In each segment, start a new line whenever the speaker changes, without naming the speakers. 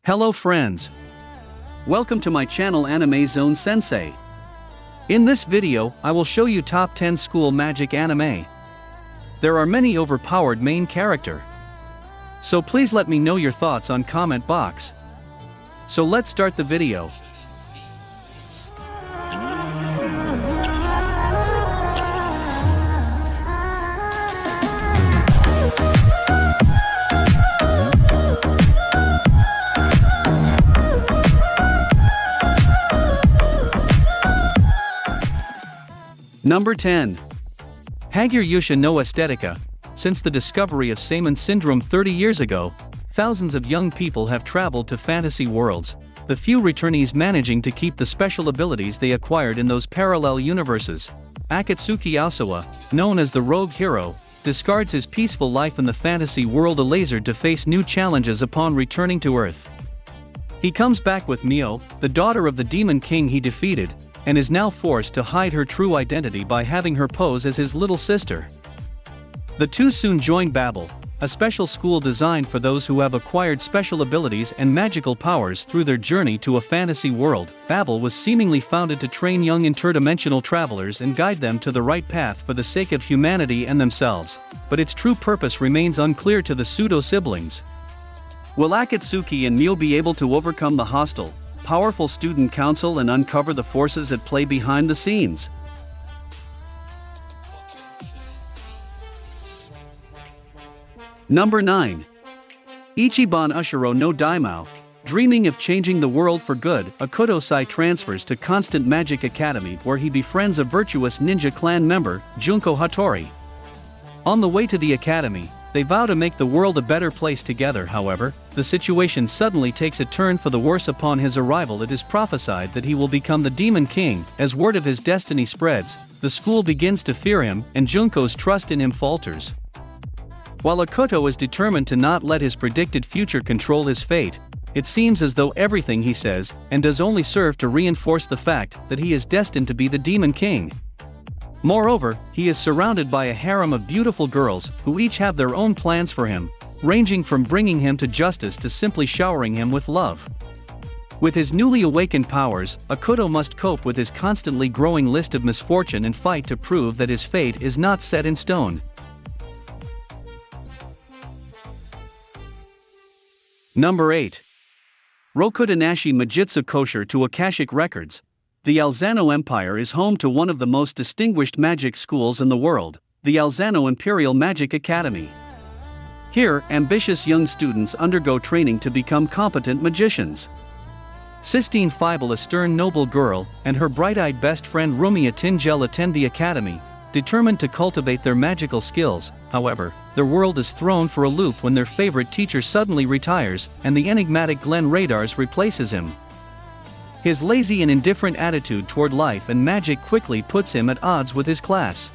Hello friends! Welcome to my channel Anime Zone Sensei. In this video, I will show you top 10 school magic anime. There are many overpowered main character. So please let me know your thoughts on comment box. So let's start the video. Number 10. Hagure Yuusha no Estetica. Since the discovery of Seiman syndrome 30 years ago, thousands of young people have traveled to fantasy worlds, the few returnees managing to keep the special abilities they acquired in those parallel universes. Akatsuki Osawa, known as the rogue hero, discards his peaceful life in the fantasy world Elasered to face new challenges upon returning to Earth. He comes back with Mio, the daughter of the demon king he defeated, and is now forced to hide her true identity by having her pose as his little sister. The two soon join Babel, a special school designed for those who have acquired special abilities and magical powers through their journey to a fantasy world. Babel was seemingly founded to train young interdimensional travelers and guide them to the right path for the sake of humanity and themselves, but its true purpose remains unclear to the pseudo-siblings. Will Akatsuki and Mio be able to overcome the hostile, powerful student council and uncover the forces at play behind the scenes? Number 9. Ichiban Ushiro no Daimao. Dreaming of changing the world for good, Rettousei transfers to Constant Magic Academy where he befriends a virtuous ninja clan member, Junko Hattori. On the way to the academy, they vow to make the world a better place together. However, the situation suddenly takes a turn for the worse. Upon his arrival, it is prophesied that he will become the Demon King. As word of his destiny spreads, the school begins to fear him, and Junko's trust in him falters. While Akoto is determined to not let his predicted future control his fate, it seems as though everything he says and does only serve to reinforce the fact that he is destined to be the Demon King. Moreover, he is surrounded by a harem of beautiful girls who each have their own plans for him, ranging from bringing him to justice to simply showering him with love. With his newly awakened powers, Akoto must cope with his constantly growing list of misfortune and fight to prove that his fate is not set in stone. Number 8. Rokudenashi Majutsu Kosher to Akashic Records. The Alzano Empire is home to one of the most distinguished magic schools in the world, the Alzano Imperial Magic Academy. Here, ambitious young students undergo training to become competent magicians. Sistine Fibel, a stern noble girl, and her bright-eyed best friend Rumia Tingel attend the academy, determined to cultivate their magical skills. However, their world is thrown for a loop when their favorite teacher suddenly retires, and the enigmatic Glenn Radars replaces him. His lazy and indifferent attitude toward life and magic quickly puts him at odds with his class.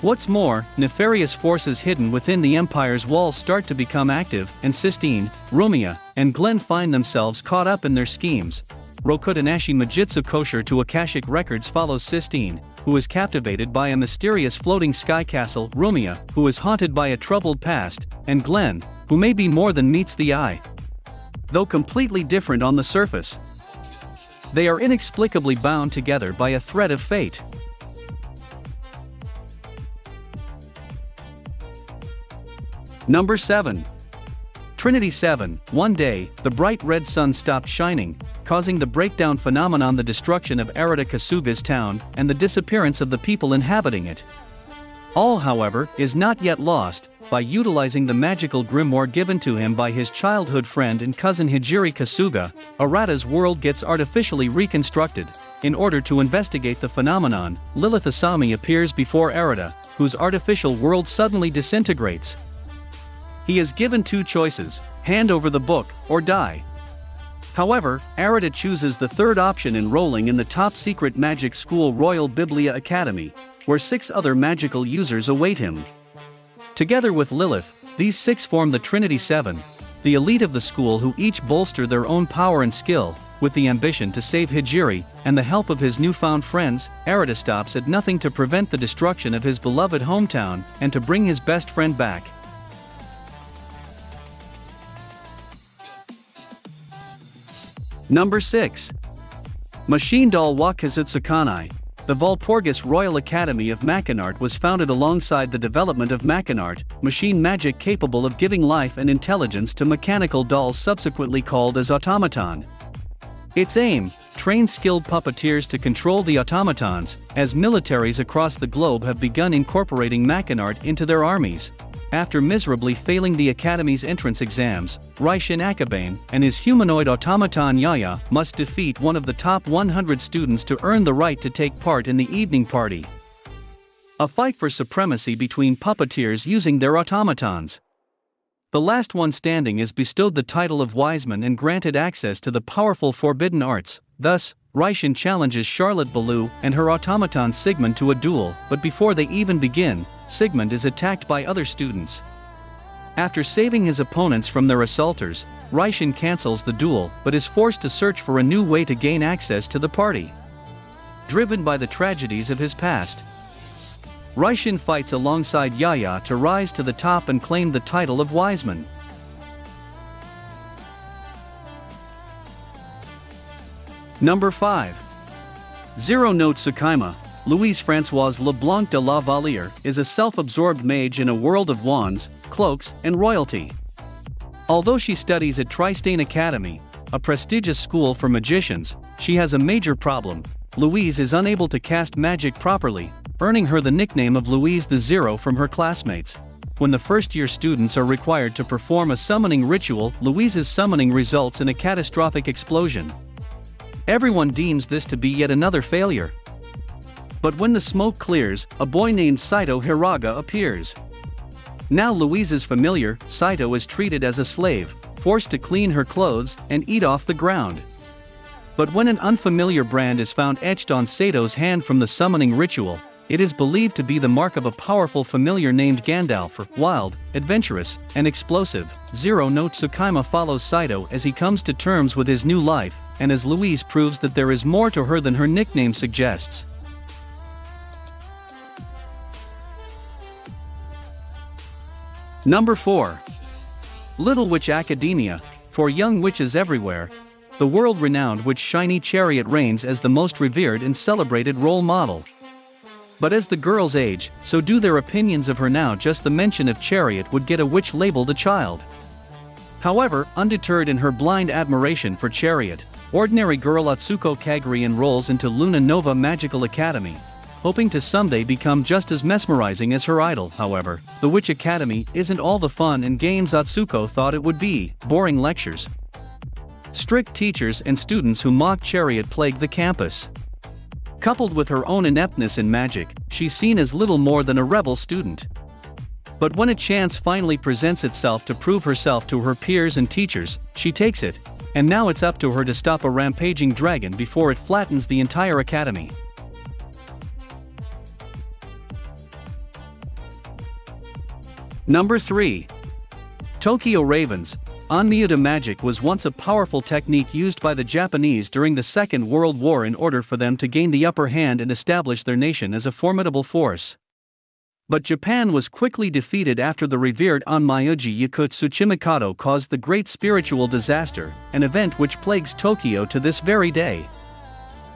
What's more, nefarious forces hidden within the Empire's walls start to become active, and Sistine, Rumia, and Glenn find themselves caught up in their schemes. Rokudenashi Majutsu Kosher to Akashic Records follows Sistine, who is captivated by a mysterious floating sky castle, Rumia, who is haunted by a troubled past, and Glenn, who may be more than meets the eye. Though completely different on the surface, they are inexplicably bound together by a thread of fate. Number 7. Trinity Seven. One day, the bright red sun stopped shining, causing the breakdown phenomenon, the destruction of Arata Kasuga's town, and the disappearance of the people inhabiting it. All, however, is not yet lost. By utilizing the magical grimoire given to him by his childhood friend and cousin Hagure Kasuga, Arata's world gets artificially reconstructed. In order to investigate the phenomenon, Lilith Asami appears before Arata, whose artificial world suddenly disintegrates. He is given two choices: hand over the book, or die. However, Arata chooses the third option, enrolling in the top-secret magic school Royal Biblia Academy, where 6 other magical users await him. Together with Lilith, these 6 form the Trinity Seven, the elite of the school who each bolster their own power and skill. With the ambition to save Hagure, and the help of his newfound friends, Arata stops at nothing to prevent the destruction of his beloved hometown, and to bring his best friend back. Number 6. Machine Doll wa Kizutsukanai. The Walpurgis Royal Academy of Machinart was founded alongside the development of Machinart, machine magic capable of giving life and intelligence to mechanical dolls subsequently called as automaton. Its aim: train skilled puppeteers to control the automatons, as militaries across the globe have begun incorporating Machinart into their armies. After miserably failing the Academy's entrance exams, Raishin Akabane and his humanoid automaton Yaya must defeat one of the top 100 students to earn the right to take part in the evening party. A fight for supremacy between puppeteers using their automatons. The last one standing is bestowed the title of Wiseman and granted access to the powerful forbidden arts. Thus, Raishin challenges Charlotte Ballou and her automaton Sigmund to a duel, but before they even begin, Sigmund is attacked by other students. After saving his opponents from their assaulters, Raishin cancels the duel but is forced to search for a new way to gain access to the party. Driven by the tragedies of his past, Raishin fights alongside Yaya to rise to the top and claim the title of Wiseman. Number 5. Zero no Tsukaima. Louise Françoise Leblanc de la Valliere is a self-absorbed mage in a world of wands, cloaks, and royalty. Although she studies at Tristain Academy, a prestigious school for magicians, she has a major problem. Louise is unable to cast magic properly, earning her the nickname of Louise the Zero from her classmates. When the first-year students are required to perform a summoning ritual, Louise's summoning results in a catastrophic explosion. Everyone deems this to be yet another failure. But when the smoke clears, a boy named Saito Hiraga appears. Now Louise's familiar, Saito is treated as a slave, forced to clean her clothes and eat off the ground. But when an unfamiliar brand is found etched on Sato's hand from the summoning ritual, it is believed to be the mark of a powerful familiar named Gandalf. Wild, adventurous, and explosive, Zero no Tsukaima follows Saito as he comes to terms with his new life, and as Louise proves that there is more to her than her nickname suggests. Number 4. Little Witch Academia. For young witches everywhere, the world-renowned witch Shiny Chariot reigns as the most revered and celebrated role model. But as the girls age, so do their opinions of her. Now just the mention of Chariot would get a witch labeled a child. However, undeterred in her blind admiration for Chariot, ordinary girl Atsuko Kagure enrolls into Luna Nova Magical Academy, hoping to someday become just as mesmerizing as her idol. However, the Witch Academy isn't all the fun and games Atsuko thought it would be. Boring lectures, strict teachers and students who mock Chariot plague the campus. Coupled with her own ineptness in magic, she's seen as little more than a rebel student. But when a chance finally presents itself to prove herself to her peers and teachers, she takes it, and now it's up to her to stop a rampaging dragon before it flattens the entire academy. Number 3. Tokyo Ravens. Onmyuta magic was once a powerful technique used by the Japanese during the Second World War in order for them to gain the upper hand and establish their nation as a formidable force. But Japan was quickly defeated after the revered Onmyuji Yakutsu Tsuchimikado caused the Great Spiritual Disaster, an event which plagues Tokyo to this very day.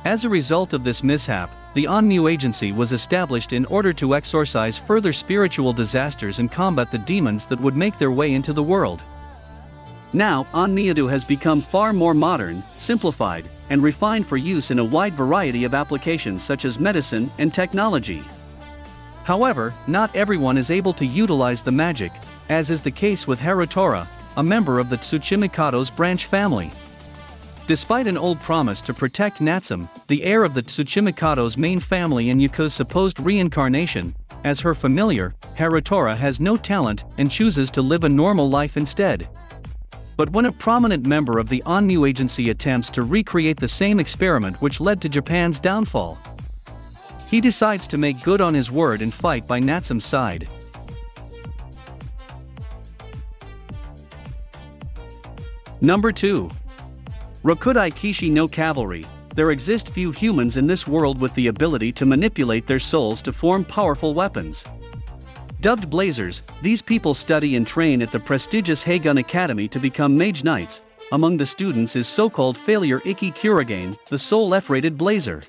As a result of this mishap, the Onmyu Agency was established in order to exorcise further spiritual disasters and combat the demons that would make their way into the world. Now, Onmyudu has become far more modern, simplified, and refined for use in a wide variety of applications such as medicine and technology. However, not everyone is able to utilize the magic, as is the case with Harutora, a member of the Tsuchimikado's branch family. Despite an old promise to protect Natsume, the heir of the Tsuchimikado's main family and Yuka's supposed reincarnation, as her familiar, Harutora has no talent and chooses to live a normal life instead. But when a prominent member of the Onmyu Agency attempts to recreate the same experiment which led to Japan's downfall, he decides to make good on his word and fight by Natsume's side. Number 2. Rakudai Kishi no Cavalry. There exist few humans in this world with the ability to manipulate their souls to form powerful weapons. Dubbed Blazers, these people study and train at the prestigious Hagun Academy to become mage knights, among the students is so-called failure Ikki Kurigane, the sole F-rated blazer.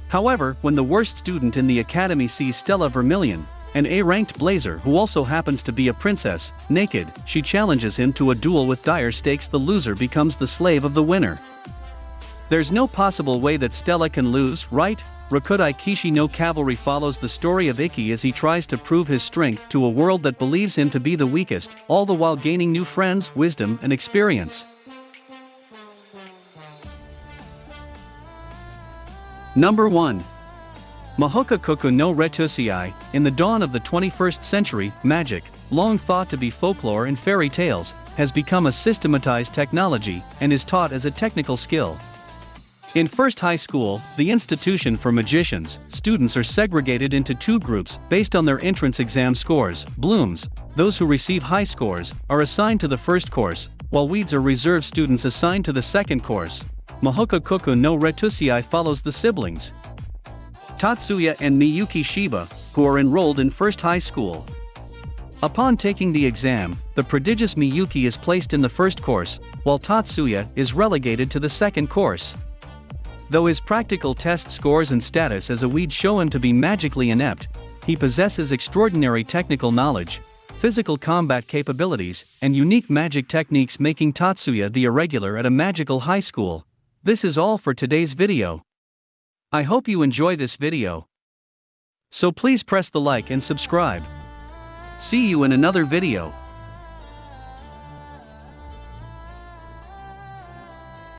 However, when the worst student in the academy sees Stella Vermilion, an A-ranked blazer who also happens to be a princess, naked, she challenges him to a duel with dire stakes. The loser becomes the slave of the winner. There's no possible way that Stella can lose, right? Rakudai Kishi no Cavalry follows the story of Ikki as he tries to prove his strength to a world that believes him to be the weakest, all the while gaining new friends, wisdom and experience. Number 1. Mahouka Koukou no Rettousei. In the dawn of the 21st century, magic, long thought to be folklore and fairy tales, has become a systematized technology and is taught as a technical skill. In first high school, the institution for magicians, students are segregated into two groups based on their entrance exam scores. Blooms, those who receive high scores, are assigned to the first course, while weeds are reserved students assigned to the second course. Mahouka Koukou no Rettousei follows the siblings Tatsuya and Miyuki Shiba, who are enrolled in first high school. Upon taking the exam, the prodigious Miyuki is placed in the first course, while Tatsuya is relegated to the second course. Though his practical test scores and status as a weed show him to be magically inept, he possesses extraordinary technical knowledge, physical combat capabilities, and unique magic techniques, making Tatsuya the irregular at a magical high school. This is all for today's video. I hope you enjoy this video. So please press the like and subscribe. See you in another video.